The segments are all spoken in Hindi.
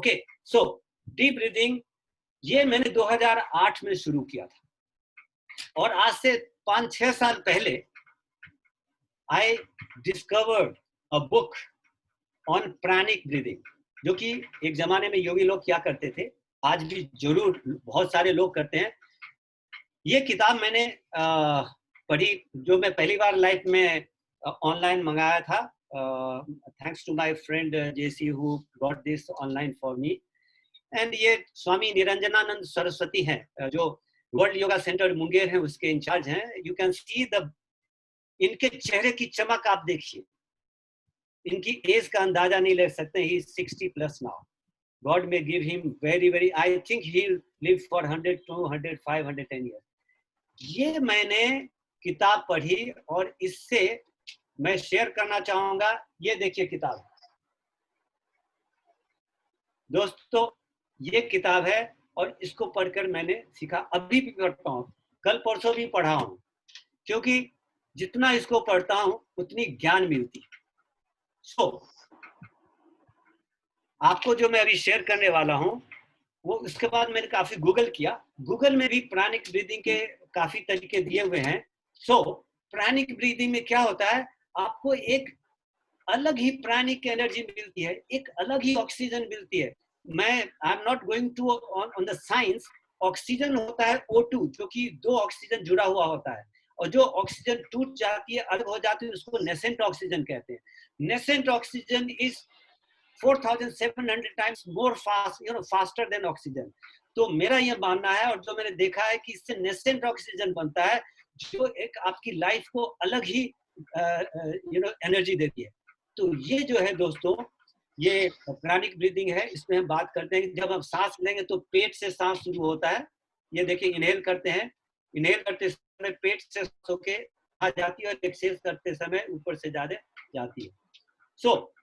ओके, सो डीप ब्रीदिंग ये मैंने 2008 में शुरू किया था और आज से 5-6 साल पहले I discovered a book on pranic breathing, जो कि एक जमाने में योगी लोग क्या करते थे, आज भी जरूर बहुत सारे लोग करते हैं। ये किताब मैंने पढ़ी, जो मैं पहली बार लाइफ में ऑनलाइन मंगाया था, thanks to my friend Jessie who got this online for me. And ये स्वामी निरंजनानंद सरस्वती हैं, जो वर्ल्ड योगा सेंटर मुंगेर है उसके इंचार्ज हैं। यू कैन सी द, इनके चेहरे की चमक आप देखिए, इनकी एज का अंदाजा नहीं ले सकते। ही 60 plus now. God may give him very, I think he'll live for 100, 200, 500, 10 years. ये मैंने किताब पढ़ी और इससे मैं शेयर करना चाहूंगा। ये देखिए किताब दोस्तों, ये किताब है और इसको पढ़कर मैंने सीखा। अभी भी पढ़ता हूँ, कल परसों भी पढ़ा हूँ, क्योंकि जितना इसको पढ़ता हूँ उतनी ज्ञान मिलती है। सो आपको जो मैं अभी शेयर करने वाला हूँ वो, उसके बाद मैंने काफी गूगल किया। गूगल में भी प्राणिक ब्रीदिंग के काफी तरीके दिए हुए हैं। सो प्राणिक ब्रीदिंग में क्या होता है, आपको एक अलग ही प्राणिक एनर्जी मिलती है, एक अलग ही ऑक्सीजन मिलती है। मैं I am not going to on the science. Oxygen होता है O2, जो कि 2 ऑक्सीजन जुड़ा हुआ होता है, और जो ऑक्सीजन टूट जाती है, अलग हो जाती है, उसको नेसेंट ऑक्सीजन कहते हैं। Nascent oxygen is 4700 times more fast, faster than oxygen. तो मेरा ये मानना है, और जो मैंने देखा है, कि इससे नेसेंट ऑक्सीजन बनता है, जो एक आपकी लाइफ को अलग ही एनर्जी देती है। तो ये जो है दोस्तों, ये प्राणिक ब्रीदिंग है। इसमें हम बात करते हैं कि जब हम सांस लेंगे तो पेट से सांस शुरू होता है। ये देखिए, इनहेल करते हैं, इनहेल करते समय पेट से होके आ जाती है, और एक्सहेल करते समय ऊपर से ज्यादा जाती है। So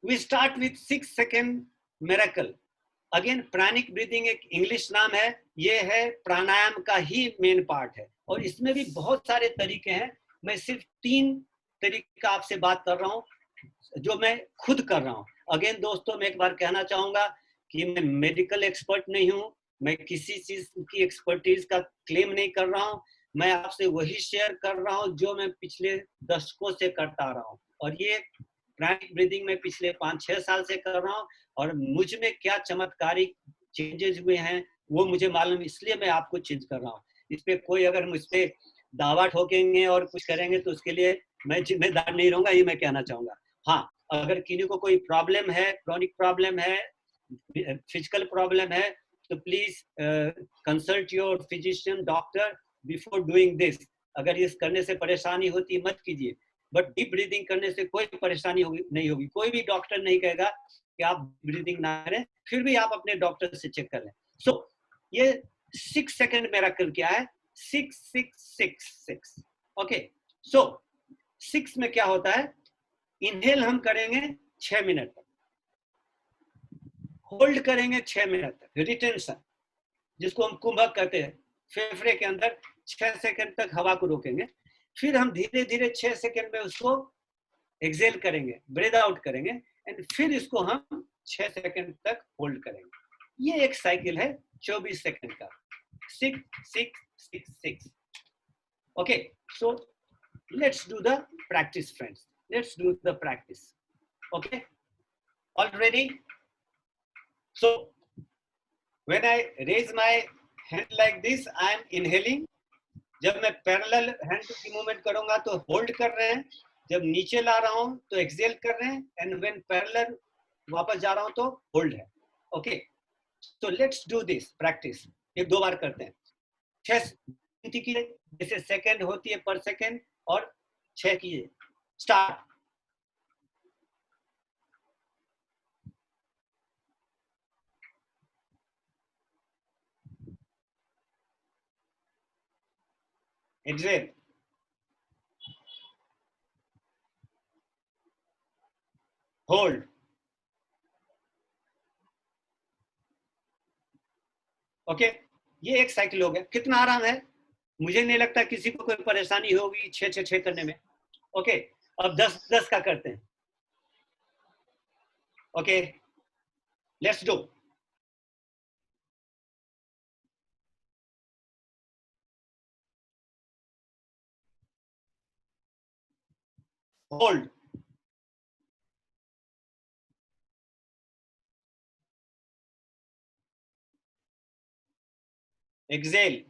we start with 6 second miracle. Again pranic breathing एक इंग्लिश नाम है, ये है प्राणायाम का ही मेन पार्ट है, और इसमें भी बहुत सारे तरीके हैं। मैं सिर्फ 3 तरीका आपसे बात कर रहा हूँ, जो मैं खुद कर रहा हूँ। अगेन दोस्तों, मैं एक बार कहना चाहूंगा कि मैं मेडिकल एक्सपर्ट नहीं हूँ, मैं किसी चीज की एक्सपर्टीज का क्लेम नहीं कर रहा हूँ। मैं आपसे वही शेयर कर रहा हूँ जो मैं पिछले दशकों से करता आ रहा हूँ, और ये प्राणिक ब्रीदिंग में पिछले 5-6 साल से कर रहा हूँ, और मुझ में क्या चमत्कारिक चेंजेस हुए हैं वो मुझे मालूम, इसलिए मैं आपको चेंज कर रहा हूँ। इस पे कोई अगर मुझ पे दावा ठोकेंगे और कुछ करेंगे तो उसके लिए मैं जिम्मेदार नहीं रहूंगा, ये मैं कहना चाहूंगा। हाँ, अगर किसी को कोई प्रॉब्लम है, क्रॉनिक प्रॉब्लम है, फिजिकल प्रॉब्लम है, तो please consult your physician, doctor before doing this. अगर इस करने से परेशानी होती मत कीजिए, बट डीप ब्रीदिंग करने से कोई परेशानी नहीं होगी। कोई भी डॉक्टर नहीं कहेगा कि आप ब्रीदिंग ना करें, फिर भी आप अपने डॉक्टर से चेक कर लें। सो ये 6 सेकंड मिरेकल क्या है, 6 6 6 6। ओके, सो 6 में क्या होता है, इनहेल हम करेंगे 6 मिनट तक, होल्ड करेंगे 6 मिनट तक, रिटेंशन जिसको हम कुंभक कहते हैं, फेफड़े के अंदर 6 सेकंड तक हवा को रोकेंगे, फिर हम धीरे धीरे 6 सेकंड में उसको एक्सेल करेंगे, ब्रीथ आउट करेंगे, एंड फिर इसको हम 6 सेकंड तक होल्ड करेंगे। ये एक साइकिल है 24 सेकंड का, 6 6 6 6। Okay, so let's do the practice friends, let's do the practice. Okay, all ready? So when I raise my hand like this, I am inhaling. जब मैं पैरेलल हैंड की मूवमेंट करूंगा तो होल्ड कर रहे हैं, जब नीचे ला रहा हूं तो एक्सेल कर रहे हैं, एंड व्हेन पैरेलल वापस जा रहा हूं तो होल्ड है। ओके, तो लेट्स डू दिस प्रैक्टिस। 1-2 बार करते हैं। 6 गिनती कीजिए, जैसे सेकंड होती है पर सेकंड, और 6 कीजिए। स्टार्ट। Excel, hold. ओके, ये एक साइकिल हो गया। कितना आराम है, मुझे नहीं लगता किसी को कोई परेशानी होगी 6-6 करने में। ओके, अब 10-10 का करते हैं। Okay, let's do. Hold, exhale,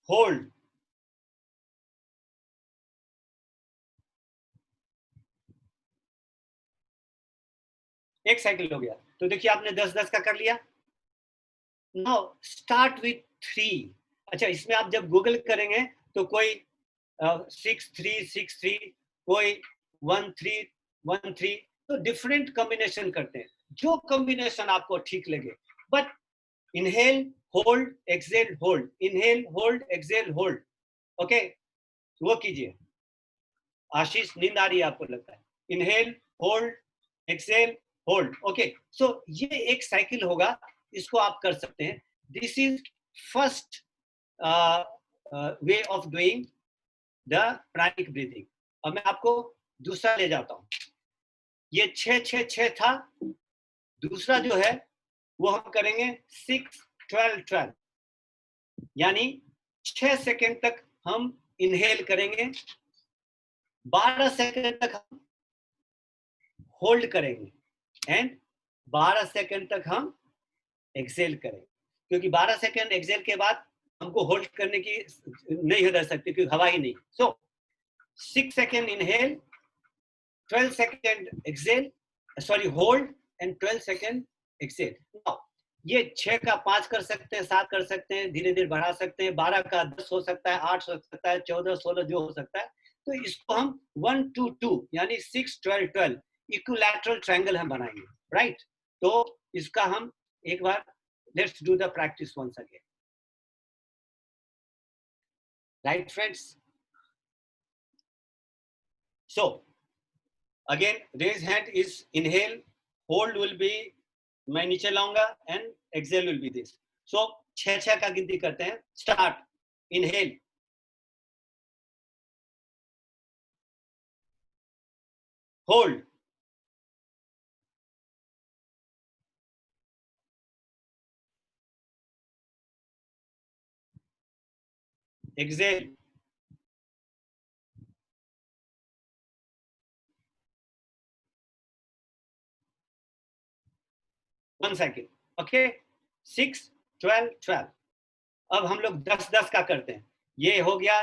hold. एक साइकिल हो गया। तो देखिए आपने 10-10 का कर लिया। Now start with 3। अच्छा, इसमें आप जब गूगल करेंगे तो कोई 6-3-6-3, कोई 1-3-1-3, तो डिफरेंट कॉम्बिनेशन करते हैं, जो कॉम्बिनेशन आपको ठीक लगे। But inhale, hold, exhale, hold, inhale, hold, exhale, hold. Okay, वो कीजिए। आशीष, नींद आ रही है आपको लगता है। Inhale, hold, exhale, hold. Okay, so ये एक साइकिल होगा, इसको आप कर सकते हैं। This is first way of doing the pranic breathing. अब मैं आपको दूसरा ले जाता हूं। ये 6-6-6 था। दूसरा जो है वो हम करेंगे 6-12-12, यानी 6 सेकेंड तक हम इनहेल करेंगे, 12 सेकेंड तक हम होल्ड करेंगे एंड 12 सेकेंड तक हम एक्सेल करेंगे, क्योंकि 12 सेकेंड एक्सेल के बाद हमको होल्ड करने की नहीं रह सकती, क्योंकि हवा ही नहीं। So 6 second inhale, 12 second exhale, sorry hold, and 12 second exhale. Now ये 6 का 5 कर सकते हैं, 7 कर सकते हैं, धीरे धीरे बढ़ा सकते हैं, 12 का 10 हो सकता है, 8 हो सकता है, 14, 16 जो हो सकता है। तो इसको हम 1-2-2 यानी 6-12-12 इक्विलैटरल ट्रायंगल हम बनाएंगे, राइट? तो इसका हम एक बार let's do the practice once again, right friends? So again raise hand is inhale, hold will be, मैं नीचे लाऊंगा, and exhale will be this. So 6-6 का गिनती करते हैं। Start, inhale, hold, exhale, 1 second. Okay, 6-12-12। अब हम लोग 10-10 का करते हैं। ये हो गया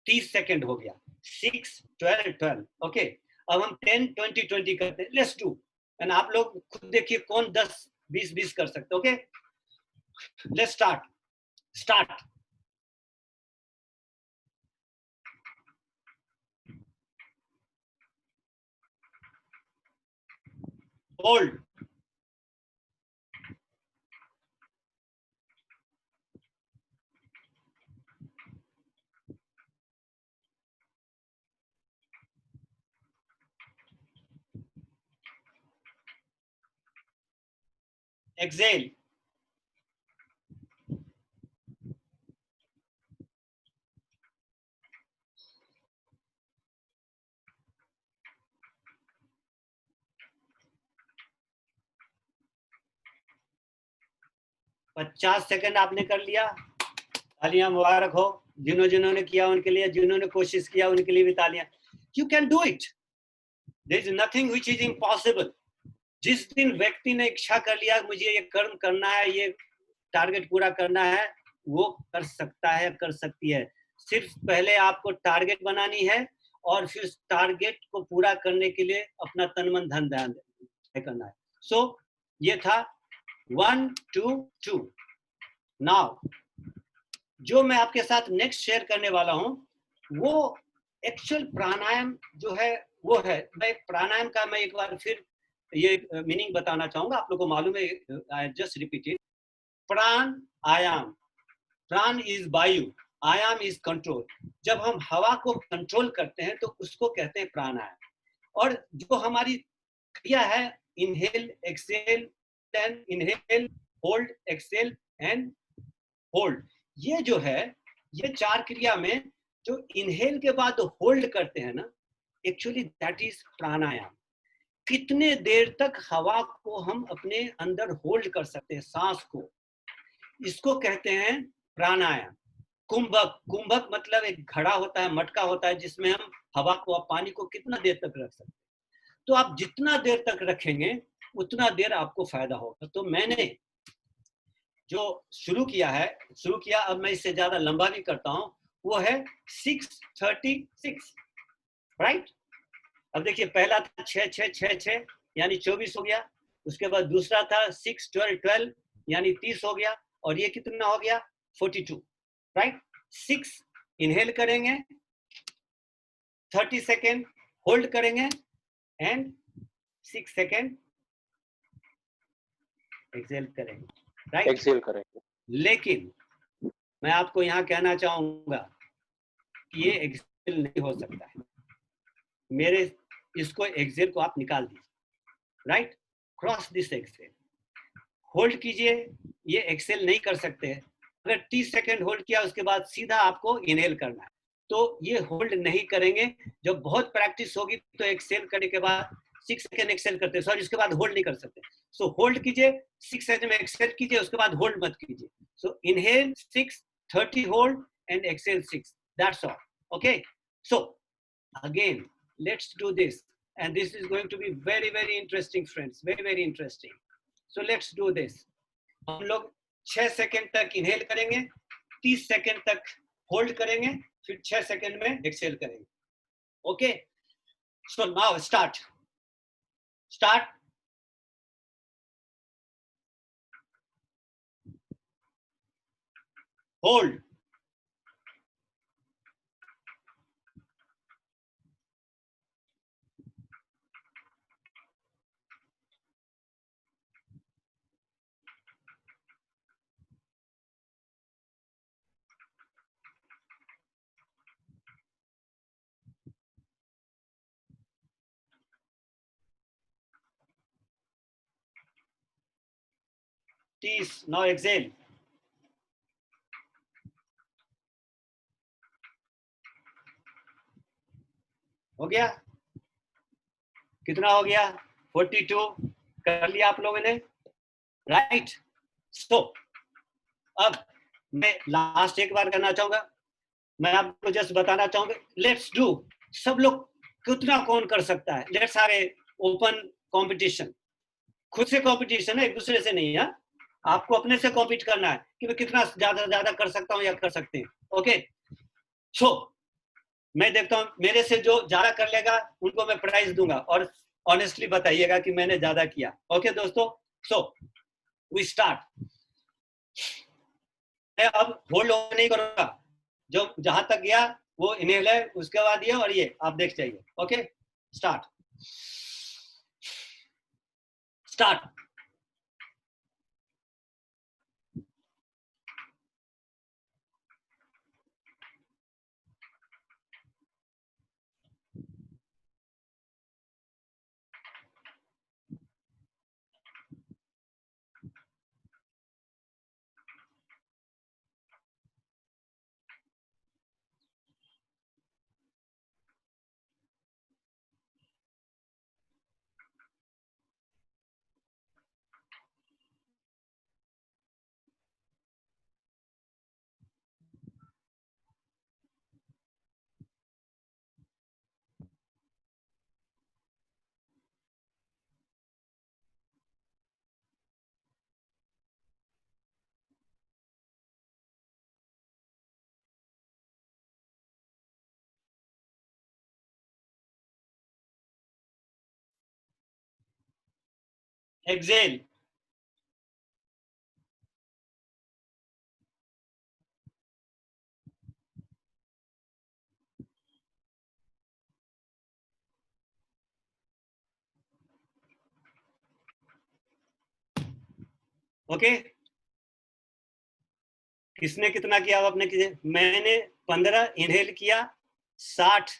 30 सेकेंड हो गया, 6-12-12। ओके, अब हम 10-20-20 करते हैं। लेट्स डू, एंड आप लोग खुद देखिए कौन 10-20-20 कर सकते। Okay, let's start. Start, hold, exhale, पचास सेकेंड आपने कर लिया। तालियां मुबारक हो जिन्होंने किया उनके लिए, जिन्होंने कोशिश किया उनके लिए भी तालियां। You can do it, there is nothing which is impossible. जिस दिन व्यक्ति ने इच्छा कर लिया मुझे ये कर्म करना है, ये टारगेट पूरा करना है, वो कर सकता है, कर सकती है। सिर्फ पहले आपको टारगेट बनानी है और फिर टारगेट को पूरा करने के लिए अपना तन मन धन ध्यान करना है। सो ये था 1-2-2। नाउ जो मैं आपके साथ नेक्स्ट शेयर करने वाला हूं वो एक्चुअल प्राणायाम जो है वो है। मैं प्राणायाम का मैं एक बार फिर ये मीनिंग बताना चाहूंगा, आप लोगों को मालूम है, आई जस्ट रिपीटेड। प्राण आयाम, प्राण इज वायु, आयाम इज कंट्रोल। जब हम हवा को कंट्रोल करते हैं तो उसको कहते हैं प्राणायाम। और जो हमारी क्रिया है inhale exhale, then inhale, hold, exhale and hold, ये जो है ये 4 क्रिया में जो इनहेल के बाद होल्ड करते हैं ना, एक्चुअली दैट इज प्राणायाम। कितने देर तक हवा को हम अपने अंदर होल्ड कर सकते हैं, सांस को, इसको कहते हैं प्राणायाम। कुंभक, कुंभक मतलब एक घड़ा होता है, मटका होता है, जिसमें हम हवा को, पानी को कितना देर तक रख सकते हैं। तो आप जितना देर तक रखेंगे उतना देर आपको फायदा होगा। तो मैंने जो शुरू किया, अब मैं इससे ज्यादा लंबा नहीं करता हूं, वो है 6:36, राइट। अब देखिए, पहला था 6 यानी 24 हो गया। उसके बाद दूसरा था 6-12 यानी 30 हो गया। और ये कितना हो गया? 42, राइट। 6 इनहेल करेंगे, 30 सेकेंड होल्ड करेंगे एंड 6 सेकेंड एक्सेल करेंगे, राइट, एक्सेल करेंगे। लेकिन मैं आपको यहाँ कहना चाहूंगा कि ये एक्सेल नहीं हो सकता है। मेरे इसको एक्सेल को आप निकाल दीजिए, right, cross this exhale, hold कीजिए। ये एक्सेल नहीं कर सकते। अगर 30 सेकेंड होल्ड किया उसके बाद सीधा आपको इनहेल करना है, तो ये होल्ड नहीं करेंगे। जब बहुत प्रैक्टिस होगी तो एक्सेल करने के बाद 6 सेकेंड एक्सेल करते हैं, सॉरी, उसके बाद होल्ड नहीं कर सकते। सो होल्ड कीजिए, 6 सेकेंड में एक्सेल कीजिए, उसके बाद होल्ड मत कीजिए। So inhale 6, 30 hold and exhale 6, that's all, okay. So again, let's do this, and this is going to be very very interesting friends, very very interesting. So let's do this. हम लोग 6 सेकेंड तक इनहेल करेंगे, 30 सेकेंड तक होल्ड करेंगे, फिर 6 सेकेंड में एक्सेल करेंगे, okay. So now start hold, now exhale, हो गया? कितना हो गया? 42 कर लिया आप लोगों ने, राइट। सो अब मैं लास्ट एक बार करना चाहूंगा। मैं आपको जस्ट बताना चाहूंगा, लेट्स डू, सब लोग कितना कौन कर सकता है, let's have a open competition. खुद से कंपटीशन है, एक दूसरे से नहीं है। आपको अपने से कॉम्पीट करना है कि मैं कितना ज्यादा कर सकता हूँ या कर सकते हैं, ओके। सो मैं देखता हूँ, मेरे से जो ज्यादा कर लेगा उनको मैं प्राइज दूंगा, और ऑनेस्टली बताइएगा कि मैंने ज्यादा किया, ओके दोस्तों। So we start. मैं अब होल्ड नहीं करूंगा, जो जहां तक गया वो इनहेल है, उसके बाद ये और ये आप देख जाइए, ओके। Start Excel, okay. किसने कितना किया? आपने किया? मैंने 15 इनहेल किया, 60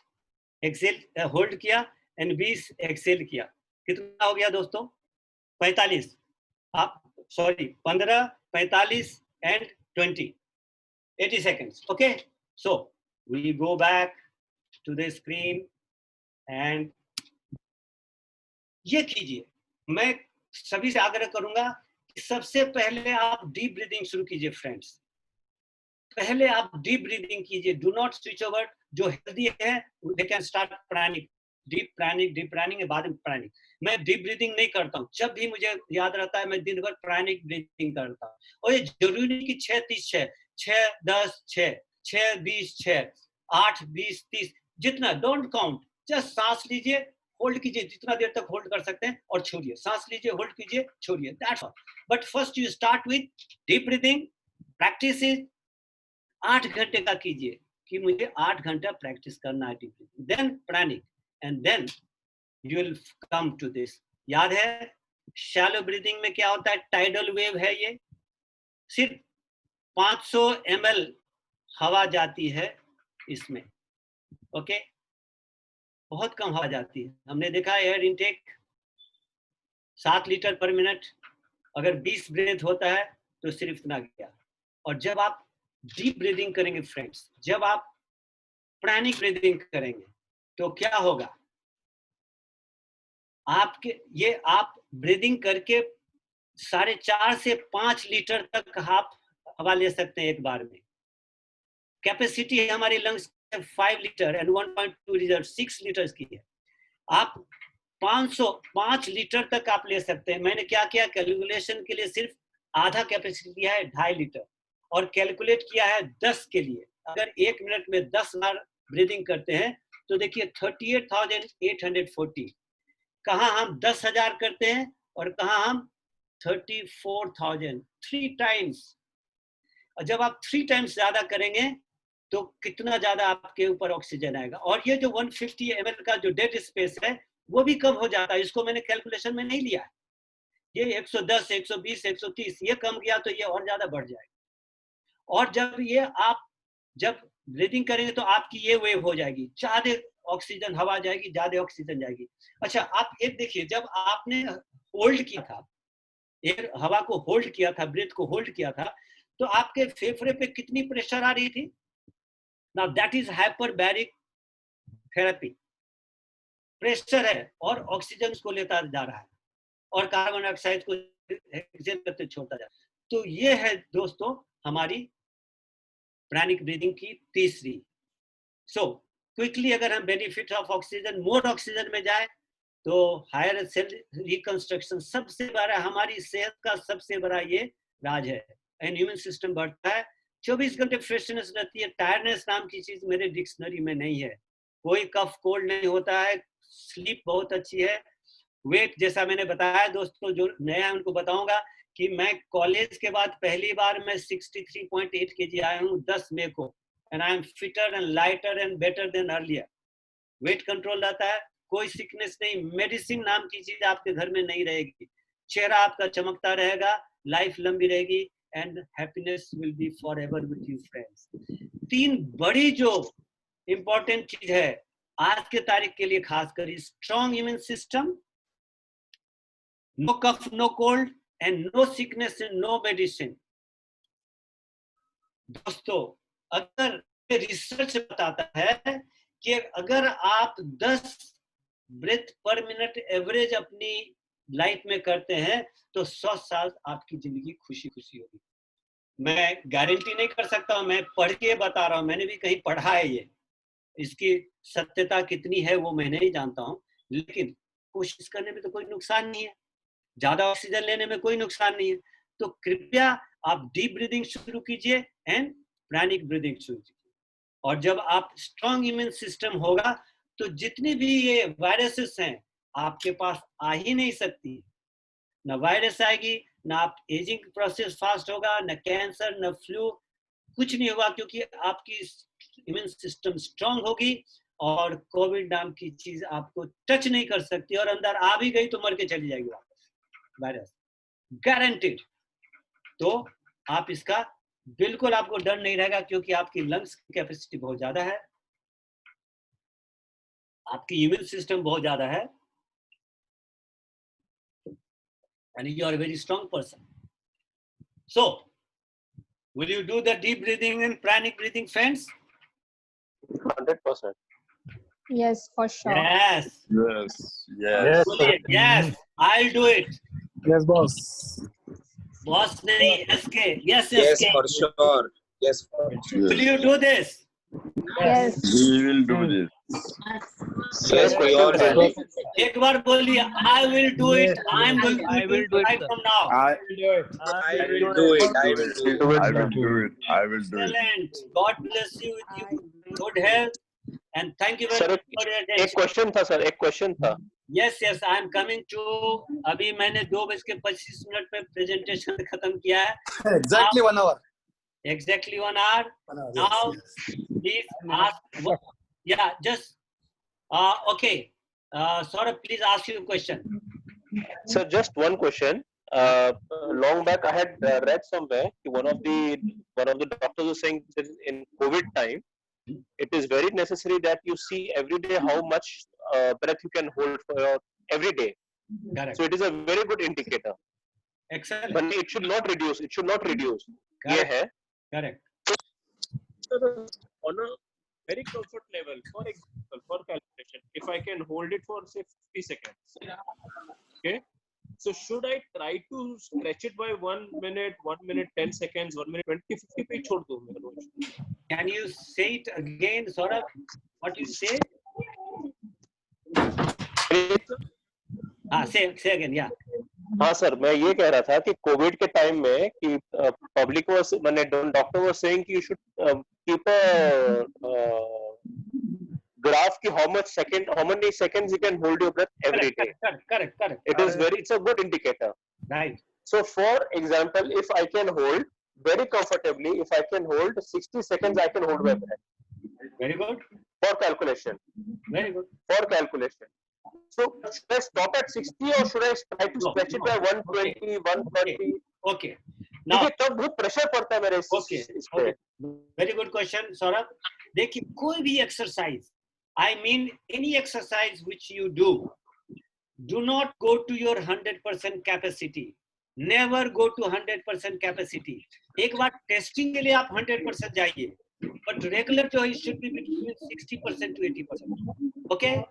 एक्सेल होल्ड किया एंड 20 एक्सेल किया। कितना हो गया दोस्तों? 45। आप sorry, 15, 45 and 20, 80 seconds, okay. So We go back to the screen and ये कीजिए। मैं सभी से आग्रह करूंगा कि सबसे पहले आप डीप ब्रीदिंग शुरू कीजिए फ्रेंड्स। पहले आप डीप ब्रीदिंग कीजिए, डू नॉट स्विच ओवर। जो हेल्दी है they can start pranic, deep प्राणिक बाद में प्राणिक। मैं डीप ब्रीदिंग नहीं करता हूँ, जब भी मुझे याद रहता है मैं दिन भर प्राणिक ब्रीदिंग करता हूँ। और ये जरूरी नहीं कि 6-30-6, 6-10-6, 6-20-6, 8-20-30, जितना डोंट काउंट, जस्ट सांस लीजिए, होल्ड कीजिए, जितना देर तक होल्ड कर सकते हैं और छोड़िए, सांस लीजिए, होल्ड कीजिए, छोड़िए, that's all. But first you start with deep breathing. Practice is 8 घंटे का कीजिए कि मुझे 8 घंटा प्रैक्टिस करना है deep breathing, then pranic, and then you will come to this. याद है शैलो ब्रीदिंग में क्या होता है? टाइडल वेव है, ये सिर्फ 500 ml हवा जाती है इसमें, ओके, बहुत कम हवा जाती है। हमने देखा एयर इनटेक 7 लीटर पर मिनट, अगर 20 ब्रेथ होता है तो सिर्फ इतना गया। और जब आप डीप ब्रीदिंग करेंगे फ्रेंड्स, जब आप प्राणिक ब्रीदिंग करेंगे तो क्या होगा? आपके ये आप ब्रीदिंग करके 4.5 से 5 लीटर तक आप हवा ले सकते हैं एक बार में। कैपेसिटी हमारे lungs 5 litre and 1.2 litre 6 litre की है। आप 5 लीटर तक आप ले सकते हैं। मैंने क्या किया, कैलकुलेशन के लिए सिर्फ आधा कैपेसिटी दिया है 2.5 लीटर और कैलकुलेट किया है 10 के लिए। अगर 1 मिनट में 10 बार ब्रीदिंग करते हैं तो देखिए 38,840। कहाँ हम 10,000 करते हैं और कहाँ हम 34,000, 3 टाइम्स। और जब आप 3 टाइम्स ज्यादा करेंगे तो कितना ज्यादा आपके ऊपर ऑक्सीजन आएगा। और ये जो 150 ml का जो डेड स्पेस है वो भी कम हो जाता है। इसको मैंने कैलकुलेशन में नहीं लिया है। ये 110, 120, 130 ये कम गया तो ये और ज्यादा बढ़ जाएगा। और जब ब्रीदिंग करेंगे तो आपकी ये वेव हो जाएगी, ज्यादा ऑक्सीजन हवा जाएगी, ज्यादा ऑक्सीजन जाएगी। अच्छा, आप एक देखिए, जब आपने होल्ड किया था, एयर हवा को होल्ड किया था, ब्रीथ को होल्ड किया था, तो आपके फेफड़े पे कितनी प्रेशर आ रही थी? Now that is hyperbaric therapy. Pressure है और ऑक्सीजन को लेता जा रहा है और कार्बन डाइऑक्साइड को एक्सहेल करते छोड़ता जा रहा है। तो ये है दोस्तों हमारी प्राणिक ब्रीदिंग की तीसरी। सो क्विकली अगर हम benefit of oxygen, more oxygen में जाए तो हायर सेल रिकंस्ट्रक्शन, सबसे बड़ा हमारी सेहत का सबसे बड़ा ये राज है। एंड इम्यून सिस्टम बढ़ता है, 24 घंटे फ्रेशनेस रहती है। टायर्डनेस नाम की चीज मेरे डिक्शनरी में नहीं है, कोई कफ कोल्ड नहीं होता है, स्लीप बहुत अच्छी है। वेट जैसा मैंने बताया दोस्तों, जो नया है उनको बताऊंगा कि मैं कॉलेज के बाद पहली बार मैं 63.8 kg आया हूँ 10 मई को, and I am fitter and lighter and better than earlier. Weight control रहता है, कोई सिकनेस नहीं, मेडिसिन नाम की चीज आपके घर में नहीं रहेगी, चेहरा आपका चमकता रहेगा, लाइफ लंबी रहेगी, and happiness will be for ever with you friends. 3 बड़ी जो इंपॉर्टेंट चीज है आज के तारीख के लिए, खासकर strong immune system, no cough no cold and no sickness and no medicine. दोस्तों अगर रिसर्च बताता है कि अगर आप 10 ब्रेथ पर मिनट एवरेज अपनी लाइफ में करते हैं तो 100 साल आपकी जिंदगी खुशी खुशी होगी। मैं गारंटी नहीं कर सकता, मैं पढ़ के बता रहा हूँ, मैंने भी कहीं पढ़ा है ये, इसकी सत्यता कितनी है वो मैं नहीं जानता हूँ, लेकिन कोशिश करने में तो कोई नुकसान नहीं है, ज्यादा ऑक्सीजन लेने में कोई नुकसान नहीं है। तो कृपया आप डीप ब्रीदिंग शुरू कीजिए एंड प्राणिक ब्रीदिंग शुरू कीजिए। और जब आप स्ट्रॉन्ग इम्यून सिस्टम होगा तो जितनी भी ये वायरसेस हैं आपके पास आ ही नहीं सकती। ना वायरस आएगी, ना आप एजिंग प्रोसेस फास्ट होगा, ना कैंसर, ना फ्लू, कुछ नहीं होगा, क्योंकि आपकी इम्यून सिस्टम स्ट्रांग होगी और कोविड नाम की चीज आपको टच नहीं कर सकती, और अंदर आ भी गई तो मर के चली जाएगी वापस वायरस, गारंटीड। तो आप इसका बिल्कुल आपको डर नहीं रहेगा, क्योंकि आपकी लंग्स की कैपेसिटी बहुत ज्यादा है, आपकी इम्यून सिस्टम बहुत ज्यादा है, and you are a very strong person. So will you do the deep breathing and pranic breathing, friends? 100%. Yes, for sure. Yes. Yes. Yes, sir. Yes, I'll do it. Yes, boss. Boss nahi, SK. Yes, Yes, SK. for sure. Yes, for sure. Will you do this? Yes. We will do this. Yes, we all will. एक बार बोलिए, I will do it. I'm going to do it right from now. I I will do it. I will do it. I will do it. I will do it. Excellent. God bless you with you. Good health. And thank you very Sir, much for your एक attention. क्वेश्चन था सर, एक क्वेश्चन था. Yes, yes, I am coming to. अभी मैंने 2:25 पे प्रेजेंटेशन खत्म किया है. Exactly 1 hour. Exactly 1 hour. 1 hour. Now, Yes. please ask. Yeah, just okay. Saurabh, please ask your question. Sir, just one question. Long back, I had read somewhere one of the doctors was saying that in COVID time, it is very necessary that you see every day how much breath you can hold for every day. Correct. So it is a very good indicator. Excellent. But it should not reduce. It should not reduce. ये Correct. है. Correct. On a very comfort level, for example, for calculation, if I can hold it for say 50 seconds, okay. So should I try to stretch it by 1 minute, 1 minute 10 seconds, 1 minute 20, 50 पे छोड़ दूँ मैं रोज. Can you say it again, Saurabh? What you say? Say again. Yeah. हाँ सर, मैं ये कह रहा था कि कोविड के टाइम में कि पब्लिक वाज मैंने डॉक्टर वाज सेइंग कि you should keep a graph ki how many seconds you can hold your breath every day. Correct. It's a good indicator. Right. So for example, if I can hold very comfortably, if I can hold 60 seconds, I can hold my breath. Very good. For calculation. Very good. For calculation. So should I stop at 60 or should I try to stretch it by 120, 130? Okay. Now, तब बहुत प्रेशर पड़ता है मेरे इस पे. Very good question, Saurabh. देखिए, कोई भी exercise, I mean any exercise which you do not go to your 100% capacity. Never go to 100% capacity. एक बार टेस्टिंग के लिए आप 100% जाइए, but regular जो है should be between 60% to 80%. Okay?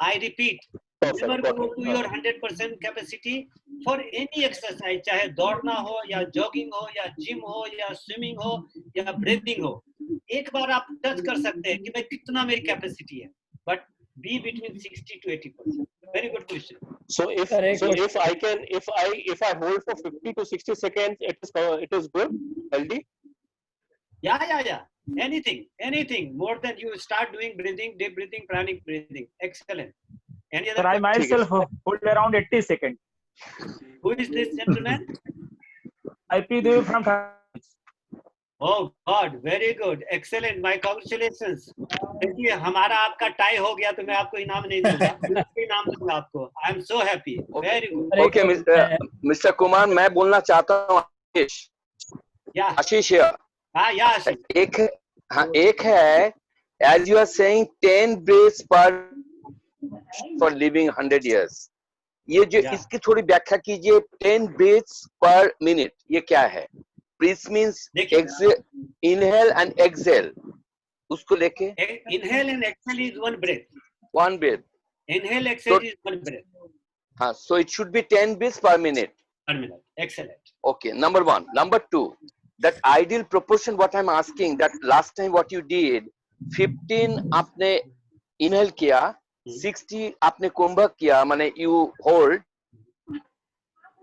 I repeat, never go to your 100% capacity for any exercise, चाहे दौड़ना हो या जॉगिंग हो या जिम हो या स्विमिंग हो या ब्रीथिंग हो. एक बार आप टच कर सकते हैं कि मैं कितना मेरी कैपेसिटी है, but be between 60 to 80%. Very good question. So if I hold for 50 to 60 seconds, it is good, healthy. Yeah. Anything more than you start doing breathing, deep breathing, pranic breathing. Excellent. Any other? Sir, I myself hold around 80 seconds. Who is this gentleman? IP Dev from. Oh God, very good, excellent. My congratulations. देखिए हमारा आपका टाई हो गया तो मैं आपको इनाम नहीं दूंगा, इनाम दूंगा आपको. I am so happy. Very good. Okay, Mr. Kumar, मैं बोलना चाहता हूँ आशीष. Yeah, आशीष. एक है as you are saying 10 breaths per for living 100 years. ये जो इसकी थोड़ी व्याख्या कीजिए. 10 breaths per minute ये क्या है? Breath means exhale, inhale and exhale. उसको लेके inhale and exhale is one breath. One breath. Inhale, exhale is one breath. So it should be 10 breaths per minute. Per minute. Excellent. Okay, number one. Number two, that ideal proportion. What I'm asking, that last time what you did, 15 आपने inhale किया, 60 आपने कुंभक किया, माने you hold,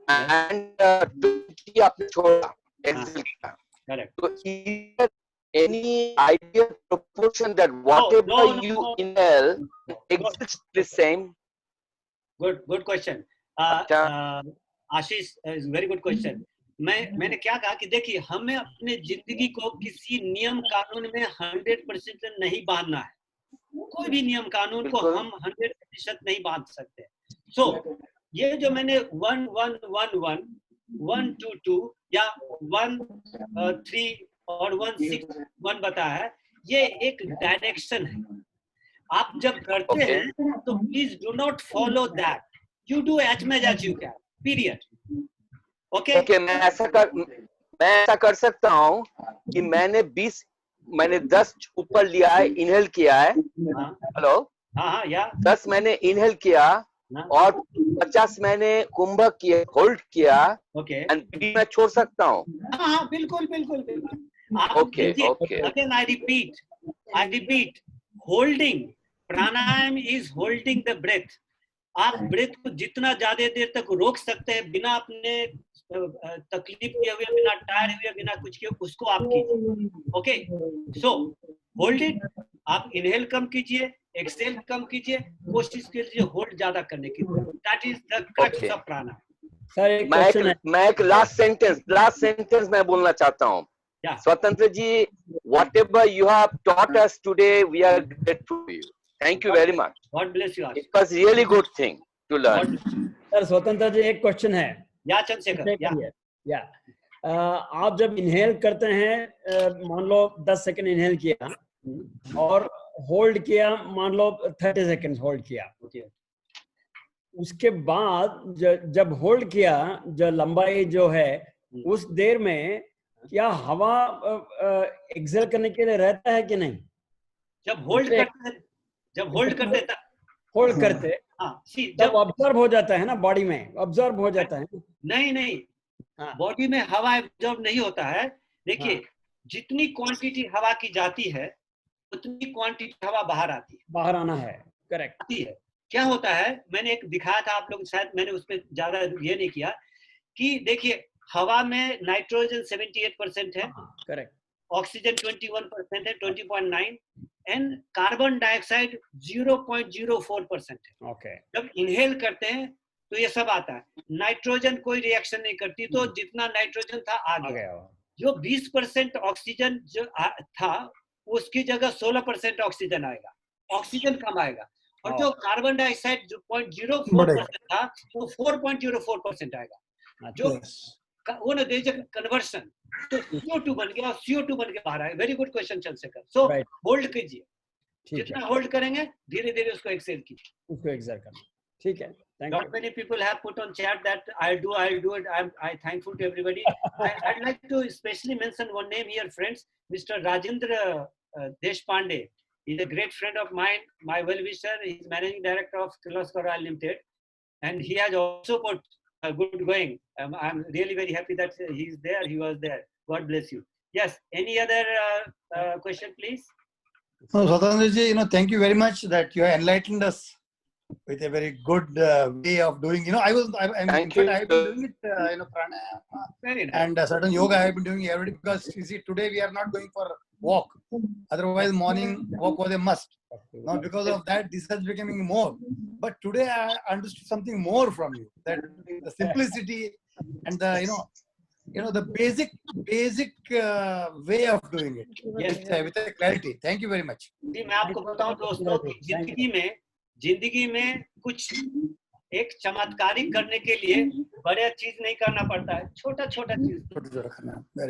and 20 आपने छोड़ा. Correct. So is there any ideal proportion that whatever you inhale exists the same? Good question. Ashish is very good question. मैंने क्या कहा कि देखिए हमें अपने जिंदगी को किसी नियम कानून में 100% नहीं बांधना है. कोई भी नियम कानून को हम 100% नहीं बांध सकते. So ये जो मैंने 1 1 1 1 1 2 2 या 1 3 और 1 6 1 बताया है, ये एक डायरेक्शन है. आप जब करते हैं तो please do not follow that. You do as much as you can. Period. Okay. मैं ऐसा कर सकता हूँ कि मैंने 20 मैंने 10 ऊपर लिया है, इनहेल किया है, हाँ हेलो, हाँ या 10 मैंने इनहेल किया हाँ, और 50 मैंने कुंभक किया, होल्ड किया, ओके एंड मैं छोड़ सकता हूँ? हाँ हाँ बिल्कुल बिल्कुल बिल्कुल आप ओके, देखिए, okay, again I repeat holding, pranayama is holding the breath. आप ब्रेथ को जितना ज्यादा देर तक रोक सकते हैं बिना अपने तकलीफ किए हुए, बिना टायर हुए, बिना कुछ किए, उसको आप कीजिए। Okay, so hold it. आप इनहेल कम कीजिए, एक्सहेल कम कीजिए, कोशिश कीजिए होल्ड ज्यादा करने की। That is the crux Okay. Of pranayama. Sir एक क्वेश्चन है। मैं एक लास्ट सेंटेंस मैं बोलना चाहता हूँ। या स्वतंत्र जी, whatever you have taught us today, we are grateful to you. Thank you very much. God bless you. It was really good thing to learn. Sir स्वतंत्र जी एक क्वेश्चन है। या चंद्रशेखर या आप जब इनहेल करते हैं, मान लो 10 सेकंड इनहेल किया और होल्ड किया, मान लो 30 सेकंड होल्ड किया, उसके बाद जब होल्ड किया, जो लंबाई जो है उस देर में क्या हवा एक्सेल करने के लिए रहता है कि नहीं? जब होल्ड करते होल्ड करते हाँ सी जब जब ऑब्जर्व हो जाता है ना, बॉडी में ऑब्जर्व हो जाता है। नहीं हाँ। बॉडी में हवा एब्जॉर्ब नहीं होता है। देखिए हाँ। जितनी क्वांटिटी हवा की जाती है उतनी क्वांटिटी हवा बाहर आती है, बाहर आना है, करेक्ट। आती है। क्या होता है, मैंने एक दिखाया था आप लोग, शायद मैंने उसमें ज्यादा ये नहीं किया कि देखिए हवा में नाइट्रोजन 78% है, करेक्ट। ऑक्सीजन 21% है, 20.9, एंड कार्बन डाइऑक्साइड 0.04% है। ओके, जब इनहेल करते हैं तो ये सब आता है, नाइट्रोजन कोई रिएक्शन नहीं करती, तो जितना नाइट्रोजन था आ आ गया। गया। जो 20% ऑक्सीजन जो था उसकी जगह 16% ऑक्सीजन आएगा, ऑक्सीजन कम आएगा। और जो कार्बन डाइऑक्साइड जो 0.04% था वो 4.04% आएगा। जो वो ना देर कन्वर्शन, तो CO2 बन गया और CO2 बन के बाहर आएगा। Very good question Chandrashekhar. So hold कीजिए, जितना होल्ड करेंगे धीरे धीरे उसको एक्सेल कीजिए, उसको एक्सेल करना। ठीक है, thank Not many people have put on chat that I'll do it. I'm thankful to everybody. I'd like to especially mention one name here, friends. Mr. Rajendra Deshpande. He's a great friend of mine, my well-wisher. He's managing director of Kirloskar Oil Limited, and he has also put a good going. I'm really very happy that he's there. He was there. God bless you. Yes. Any other question, please? No, Swatantra ji, thank you very much that you have enlightened us with a very good way of doing. I'm Thank you. I've been doing it, pranayama Very nice. and certain yoga I have been doing every day, because you see today we are not going for walk. Otherwise, morning walk was a must. Now because of that, this has becoming more. But today I understood something more from you, that the simplicity and the the basic way of doing it. Yes. With a clarity. Thank you very much. जी मैं आपको बताऊं दोस्तों कि जिंदगी में कुछ एक चमत्कारिक करने के लिए बड़े चीज नहीं करना पड़ता है, छोटा छोटा चीज।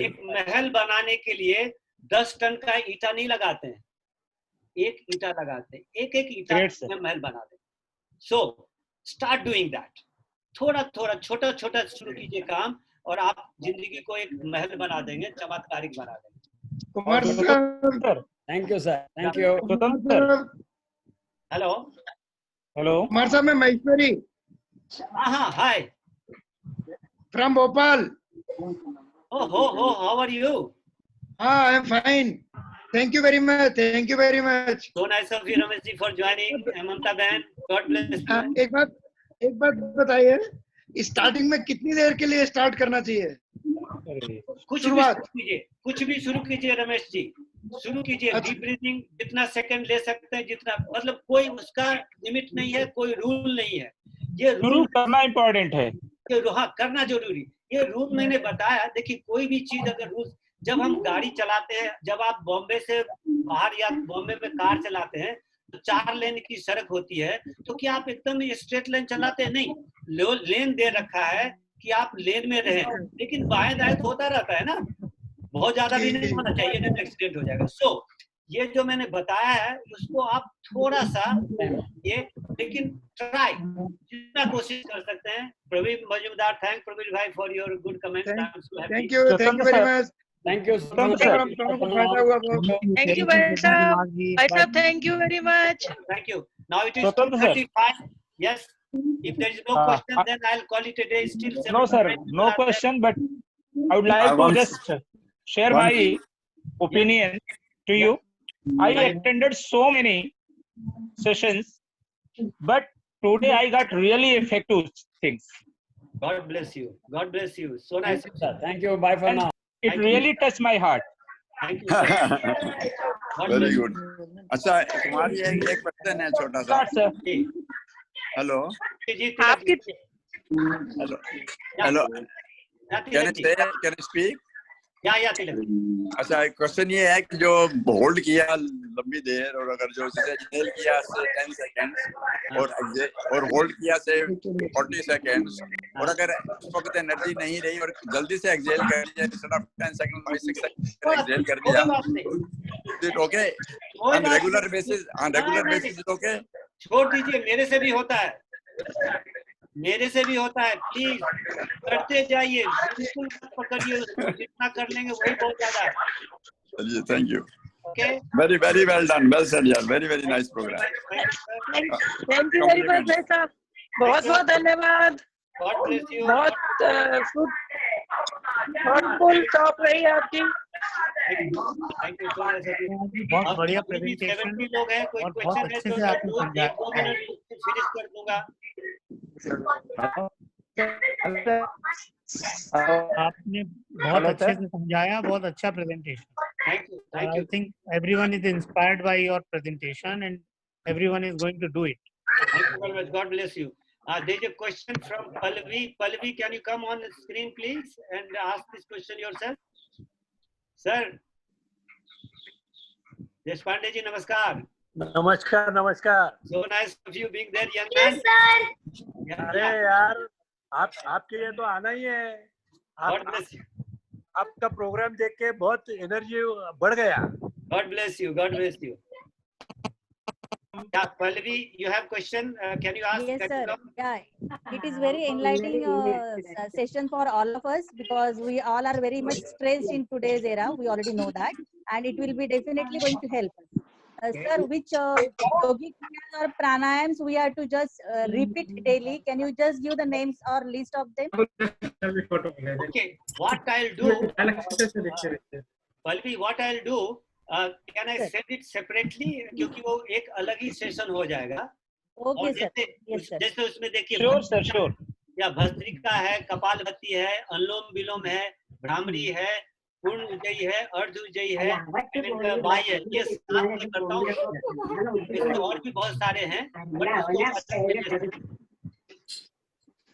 एक महल बनाने के लिए 10 टन का ईटा नहीं लगाते हैं, एक ईटा लगाते हैं, एक ईटा में महल बनाते हैं। सो स्टार्ट डूइंग दैट, थोड़ा थोड़ा छोटा छोटा शुरू कीजिए काम और आप जिंदगी को एक महल बना देंगे, चमत्कारिक बना देंगे। Kumar sir, thank you sir, thank you. स्वतंत्र, हेलो हेलो कुमार साहब, मैं महेश्वरी, हाँ हाय फ्रॉम भोपाल। हो हाउ आर यू? हाँ, I am fine, thank you very much, thank you very much. So nice of you Ramesh ji for joining. Mamta बहन, गॉड ब्लेस यू। एक बात बताइए, स्टार्टिंग में कितनी देर के लिए स्टार्ट करना चाहिए? कुछ भी शुरू कीजिए रमेश जी, शुरू कीजिए। डीप ब्रीथिंग जितना सेकंड ले सकते हैं, जितना, मतलब कोई उसका लिमिट नहीं है, कोई रूल नहीं है। ये रूल करना इम्पोर्टेंट है, हाँ करना जरूरी। ये रूल मैंने बताया। देखिए कोई भी चीज अगर रूल, जब हम गाड़ी चलाते हैं, जब आप बॉम्बे से बाहर या बॉम्बे में कार चलाते हैं तो 4 लेन की सड़क होती है, तो क्या आप एकदम स्ट्रेट लाइन चलाते हैं? नहीं, लेन दे रखा है कि आप लेन में रहें, लेकिन बाएं दाएं तो होता रहता है ना, बहुत ज्यादा भी नहीं होना चाहिए, नहीं तो एक्सीडेंट हो जाएगा। सो ये जो मैंने बताया है उसको आप थोड़ा सा ये, लेकिन ट्राई जितना कोशिश कर सकते हैं। प्रवीण मजूमदार, थैंक प्रवीण भाई for your good comment. Thank you very much. Thank you thank you भाई साहब, thank you very much. Thank you. Now it is Swatanta sir. 2:35. Yes. If there is no question, then I'll call it a day. Still No, sir, 7 no question, but I would like to just share my opinion to you. I attended so many sessions, but today I got really effective things. God bless you. God bless you. So nice. Thank you bye for And now it really touched my heart. Thank you. God very bless you. Good. अच्छा, तुम्हारी एक क्वेश्चन है छोटा सा. Start, sir. जी, हेलो जी, आपकी hello hello. Can I speak? या तिलक। अच्छा, क्वेश्चन ये है कि जो होल्ड किया लंबी देर और अगर जो जैसे इनहेल किया से 10 सेकंड्स और होल्ड किया से 40 सेकंड्स और अगर उस वक्त एनर्जी नहीं रही और जल्दी से एक्सहेल कर लिया instead of 10 second 5 6 second exhale कर दिया, it okay on regular basis okay? छोड़ दीजिए, मेरे से भी होता है, मेरे से भी होता है। प्लीज करते जाइए, बिल्कुल मत पकड़िए उसको, जितना कर लेंगे वही बहुत ज्यादा है। चलिए, thank you. Okay, very very well done, well said यार, very very nice programme. Thank you very much भाई साहब, बहुत बहुत धन्यवाद। God bless you. बहुत फुल टॉप रही आपकी। Thank you so much. बहुत बढ़िया प्रेजेंटेशन 70 लोग हैं, कोई और बहुत क्वेश्चन है अच्छे तो से मैं आपने 2 समझाया। मिनट फिनिश कर दूंगा। आपने बहुत अच्छे से समझाया, बहुत अच्छा presentation. Thank you, thank I you. think everyone is inspired by your presentation and everyone is going to do it. Thank you very much. God bless you. There's a question from Pallavi. Pallavi, can you come on the screen, please, and ask this question yourself? Sir. Deshpande ji, namaskar. नमस्कार नमस्कार. So nice of you being there, young man. Yeah, अरे yeah. यार, आपके लिए तो आना ही है. God bless you. आपका प्रोग्राम देख के बहुत एनर्जी बढ़ गया. God bless you. God bless you. Yeah, Pallavi, you have question? Can you ask? Yes, Can you sir. come? Yeah, it is very enlightening session for all of us because we all are very much stressed in today's era. We already know that, and it will be definitely going to help us. Sir, which yogic kriyas or pranayams we are to just repeat daily? Can you just give the names or list of them? Okay, what I'll do, Pallavi, what I'll do, can I send it separately? क्योंकि वो एक अलग ही सेशन हो जाएगा। Okay, sir. Yes, sir. जैसे उसमें देखिए, Sure, sir, sure. या भस्त्रिका है, कपालभाति है, अनुलोम विलोम है, भ्रामरी है, पूर्ण उज्जयी है, अर्ध उज्जयी है, and वाय है। ये साथ में करता हूँ। इसमें और भी बहुत सारे हैं, but उसको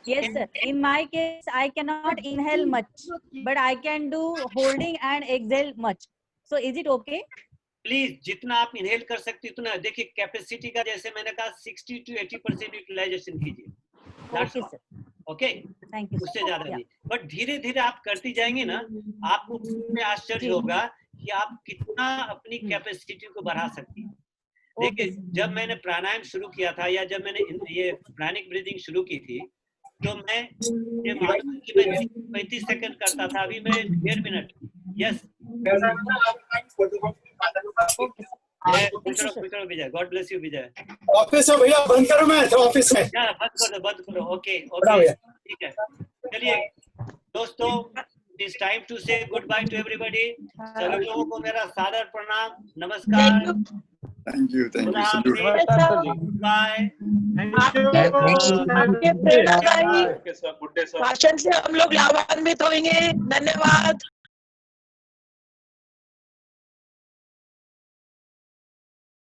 Yes, sir. In my case, I cannot inhale much, but I can do holding and exhale much. So, is it okay? Please जितना आप इनहेल कर सकते उतना देखिए। कैपेसिटी का जैसे मैंने कहा 60 to 80% यूटिलाइजेशन कीजिए। Okay, sir. Okay, Thank you. उससे ज्यादा नहीं। बट धीरे धीरे आप करती जाएंगे ना, आपको में आश्चर्य होगा कि आप कितना अपनी कैपेसिटी को बढ़ा सकती हैं। देखिए, जब मैंने प्राणायाम शुरू किया था या जब मैंने ये प्राणिक ब्रीदिंग शुरू की थी, तो मैं ये मालूम कि मैं 35 सेकंड करता था, अभी मैं 1.5 minute. Yes, Vijay, God bless you Vijay. Office है भैया, बंद करो, मैं तो ऑफिस में। बंद करो। ओके ओके, ठीक है। चलिए दोस्तों, it's time to say good bye to everybody. सभी लोगों को मेरा सादर प्रणाम, नमस्कार। Thank you bye. आपके प्रेरणादायी भाषण से हम लोग लाभान्वित होंगे। धन्यवाद।